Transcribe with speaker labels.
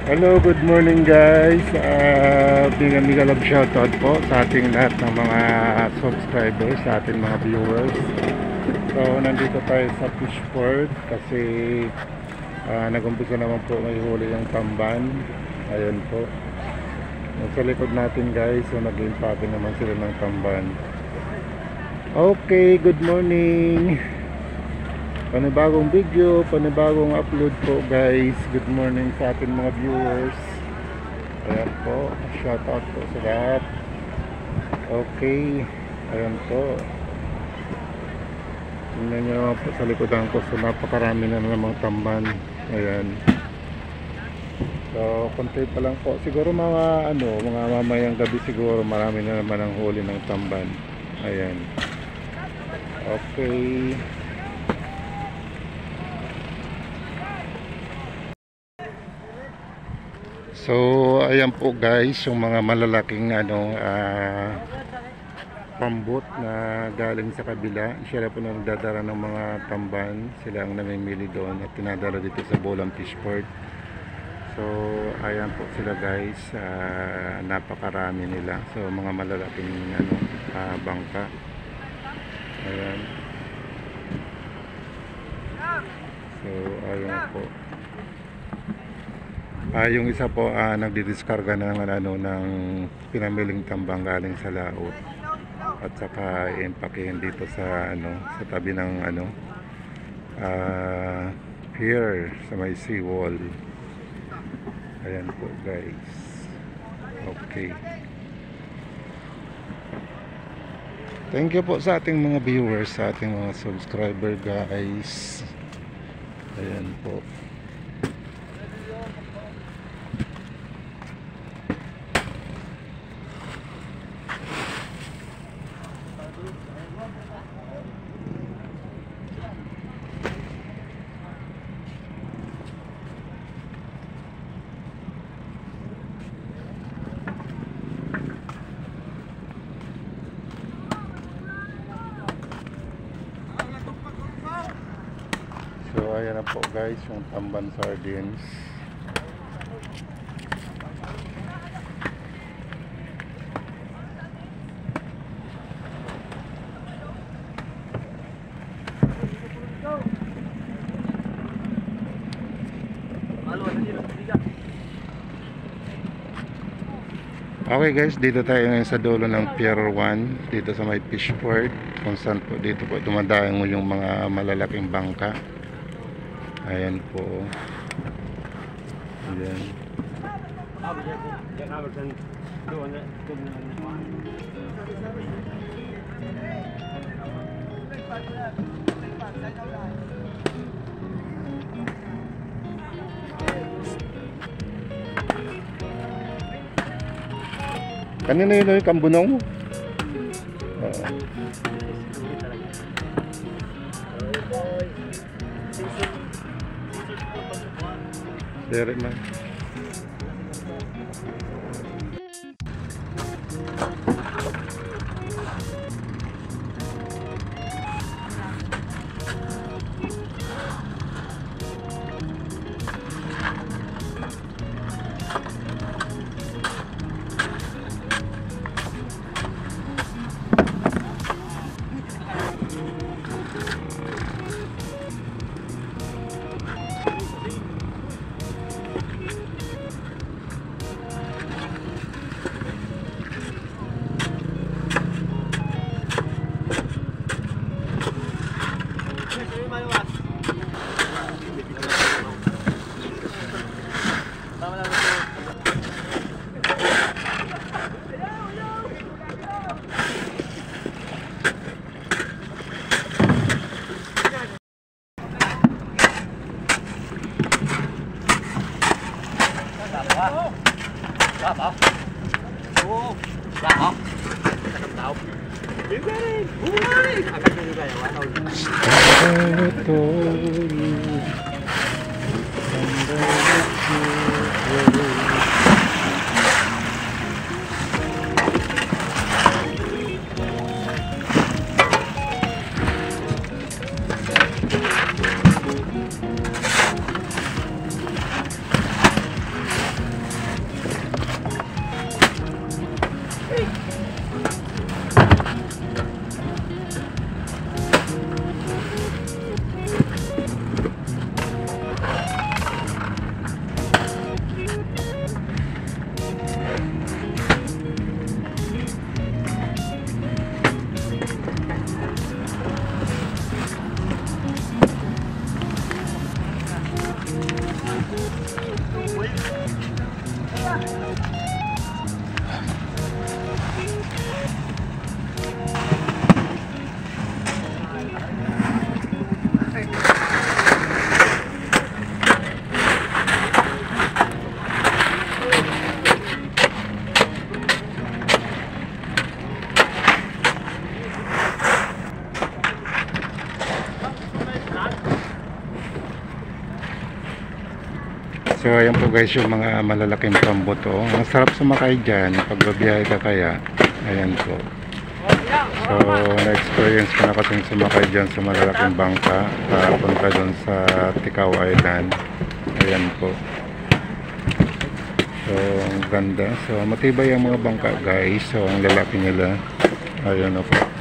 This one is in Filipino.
Speaker 1: Hello, good morning guys. Bigyan love shoutout po sa ating lahat ng mga subscribers, sa ating mga viewers. So, nandito tayo sa Fishport kasi nag-umpisa naman po may huli yung tamban. Ayan po. Sa likod natin guys, so nag-impake naman sila ng tamban. Okay, good morning. Panibagong video, panibagong upload po guys. Good morning sa ating mga viewers. Ayan po, shout out po sa lahat. Okay, ayan po. Tingnan nyo naman po sa likodan ko. So napakarami na namang tamban. Ayan. So konti pa lang po. Siguro mga mamayang gabi siguro marami na naman ang huli ng tamban. Ayan. Okay. So ayan po guys, yung mga malalaking pambot na galing sa kabila, sila po na nagdadala ng mga tamban. Sila ang namimili doon at tinadala dito sa Bolang Fishport. So ayan po sila guys, napakarami nila. So mga malalaking bangka. Ayan. So ayan po. Yung isa po nagdidiskarga ng ng pinamiling tambang galing sa laot at saka impakehin dito sa sa tabi ng pier sa may seawall. Ayan po guys. Okay. Thank you po sa ating mga viewers, sa ating mga subscriber guys. Ayan po. So ayan na po guys, yung tamban sardines. Okay guys, dito tayo ngayon sa dulo ng Pier 1, dito sa may Fishport, kung saan po dito po dumadaang yung mga malalaking bangka. Ayan po. Ayan. Kanina yun yung kambunong? Dari man. So ayan po guys yung mga malalaking pambuto. Ang sarap sumakay dyan pag babiyahe ka kaya. Ayan po. So na-experience ko na kasing sumakay dyan sa malalaking bangka. Punta doon sa Tikaw Island. Ayan po. So ang ganda. So matibay ang mga bangka guys. So ang lalaki nila. Ayan po.